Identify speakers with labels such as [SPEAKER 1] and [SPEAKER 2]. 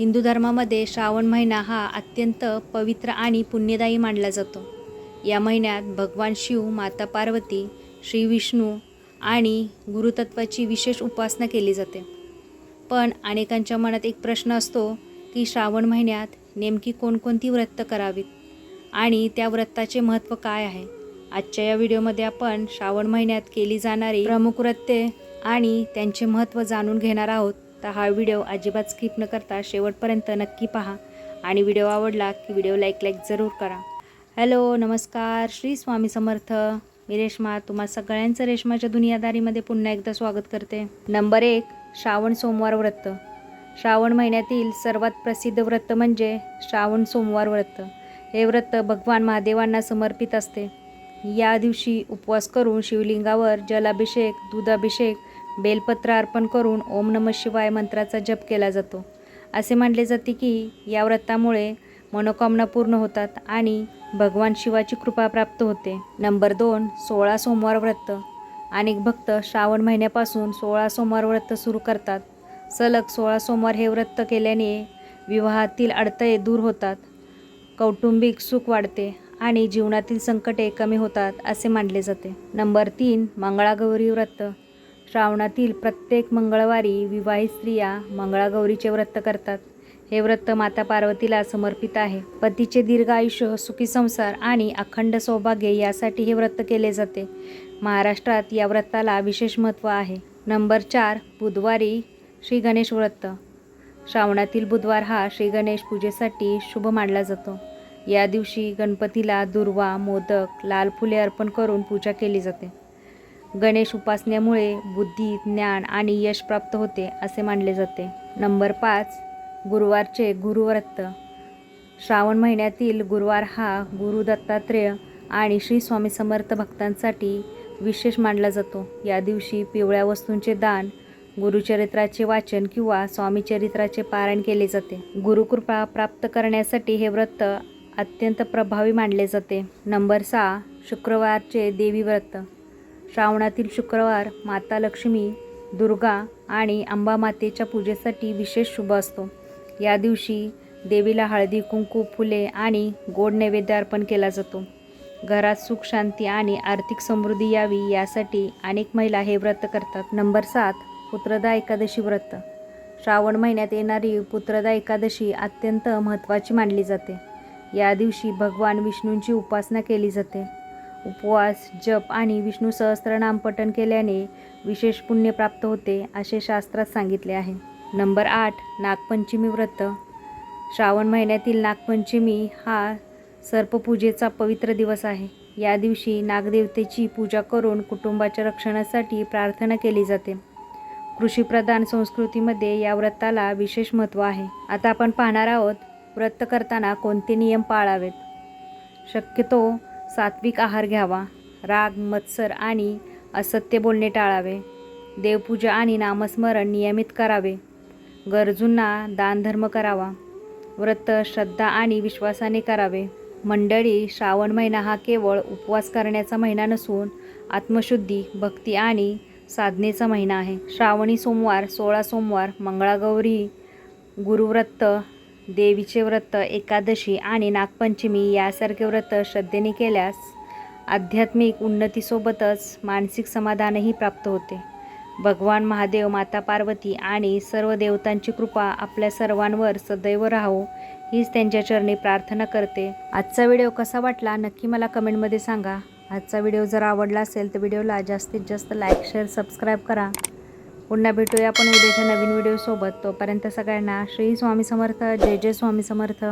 [SPEAKER 1] हिंदू धर्मामध्ये श्रावण महिना हा अत्यंत पवित्र आणि पुण्यदायी मानला जातो. या महिन्यात भगवान शिव, माता पार्वती, श्री विष्णू आणि गुरुतत्वाची विशेष उपासना केली जाते. पण अनेकांच्या मनात एक प्रश्न असतो की श्रावण महिन्यात नेमकी कोणकोणती व्रतं करावीत आणि त्या व्रताचे महत्त्व काय आहे. आजच्या या व्हिडिओमध्ये आपण श्रावण महिन्यात केली जाणारी प्रमुख व्रते आणि त्यांचे महत्त्व जाणून घेणार आहोत. तर हा व्हिडिओ अजिबात स्किप न करता शेवटपर्यंत नक्की पहा आणि व्हिडिओ आवडला की व्हिडिओ लाईक जरूर करा. हॅलो, नमस्कार, श्री स्वामी समर्थ. मी रेश्मा तुम्हा सगळ्यांचं रेश्माच्या दुनियादारीमध्ये पुन्हा एकदा स्वागत करते. नंबर 1, श्रावण सोमवार व्रत. श्रावण महिन्यातील सर्वात प्रसिद्ध व्रत म्हणजे श्रावण सोमवार व्रत. हे व्रत भगवान महादेवांना समर्पित असते. या दिवशी उपवास करून शिवलिंगावर जलाभिषेक, दूधाभिषेक, बेलपत्र अर्पण करून ओम नमः शिवाय मंत्राचा जप केला जातो. असे मानले जाते की या व्रतामुळे मनोकामना पूर्ण होतात आणि भगवान शिवाची कृपा प्राप्त होते. नंबर 2, 16 सोमवार व्रत. अनेक भक्त श्रावण महिन्यापासून 16 सोमवार व्रत सुरू करतात. सलग 16 सोमवार हे व्रत केल्याने विवाहातील अडथळे दूर होतात, कौटुंबिक सुख वाढते आणि जीवनातील संकटे कमी होतात असे मानले जाते. नंबर 3, मंगळागौरी व्रत. श्रावणातील प्रत्येक मंगळवारी विवाहित स्त्रिया मंगळागौरीचे व्रत करतात. हे व्रत माता पार्वतीला समर्पित आहे. पतीचे दीर्घ आयुष्य, सुखी संसार आणि अखंड सौभाग्य यासाठी हे व्रत केले जाते. महाराष्ट्रात या व्रताला विशेष महत्त्व आहे. नंबर 4, बुधवारी श्री गणेश व्रत. श्रावणातील बुधवार हा श्री गणेश पूजेसाठी शुभ मानला जातो. या दिवशी गणपतीला दुर्वा, मोदक, लाल फुले अर्पण करून पूजा केली जाते. गणेश उपासनेमुळे बुद्धी, ज्ञान आणि यश प्राप्त होते असे मानले जाते. नंबर 5, गुरुवारचे गुरुव्रत. श्रावण महिन्यातील गुरुवार हा गुरु दत्तात्रेय आणि श्री स्वामी समर्थ भक्तांसाठी विशेष मानला जातो. या दिवशी पिवळ्या वस्तूंचे दान, गुरुचरित्राचे वाचन किंवा स्वामीचरित्राचे पारायण केले जाते. गुरुकृपा प्राप्त करण्यासाठी हे व्रत अत्यंत प्रभावी मानले जाते. नंबर 6, शुक्रवारचे देवी व्रत. श्रावणातील शुक्रवार माता लक्ष्मी, दुर्गा आणि अंबा मातेच्या पूजेसाठी विशेष शुभ असतो. या दिवशी देवीला हळदी, कुंकू, फुले आणि गोड नैवेद्य अर्पण केला जातो. घरात सुख, शांती आणि आर्थिक समृद्धी यावी यासाठी अनेक महिला हे व्रत करतात. नंबर 7, पुत्रदा एकादशी व्रत. श्रावण महिन्यात येणारी पुत्रदा एकादशी अत्यंत महत्त्वाची मानली जाते. या दिवशी भगवान विष्णूंची उपासना केली जाते. उपवास, जप आणि विष्णू सहस्त्रनाम पठण केल्याने विशेष पुण्य प्राप्त होते असे शास्त्रात सांगितले आहे. नंबर 8, नागपंचमी व्रत. श्रावण महिन्यातील नागपंचमी हा सर्पपूजेचा पवित्र दिवस आहे. या दिवशी नागदेवतेची पूजा करून कुटुंबाच्या रक्षणासाठी प्रार्थना केली जाते. कृषीप्रधान संस्कृतीमध्ये या व्रताला विशेष महत्त्व आहे. आता आपण पाहणार आहोत व्रत करताना कोणते नियम पाळावेत. शक्यतो सात्विक आहार घ्यावा. राग, मत्सर आणि असत्य बोलणे टाळावे. देवपूजा आणि नामस्मरण नियमित करावे. गरजूंना दानधर्म करावा. व्रत श्रद्धा आणि विश्वासाने करावे. मंडळी, श्रावण महिना हा केवळ उपवास करण्याचा महिना नसून आत्मशुद्धी, भक्ती आणि साधनेचा महिना आहे. श्रावणी सोमवार, 16 सोमवार, मंगळागौरी, गुरुव्रत, देवीचे व्रत, एकादशी आणि नागपंचमी यासारखे व्रत श्रद्धेने केल्यास आध्यात्मिक उन्नतीसोबतच मानसिक समाधानही प्राप्त होते. भगवान महादेव, माता पार्वती आणि सर्व देवतांची कृपा आपल्या सर्वांवर सदैव राहो हीच त्यांच्या चरणी प्रार्थना करते. आजचा व्हिडिओ कसा वाटला नक्की मला कमेंटमध्ये सांगा. आजचा व्हिडिओ जर आवडला असेल तर व्हिडिओला जास्तीत जास्त लाईक, शेअर, सबस्क्राईब करा. पुन्हा भेटूया आपण उद्याच्या नवीन व्हिडिओसोबत. तोपर्यंत सगळ्यांना श्री स्वामी समर्थ. जय जय स्वामी समर्थ.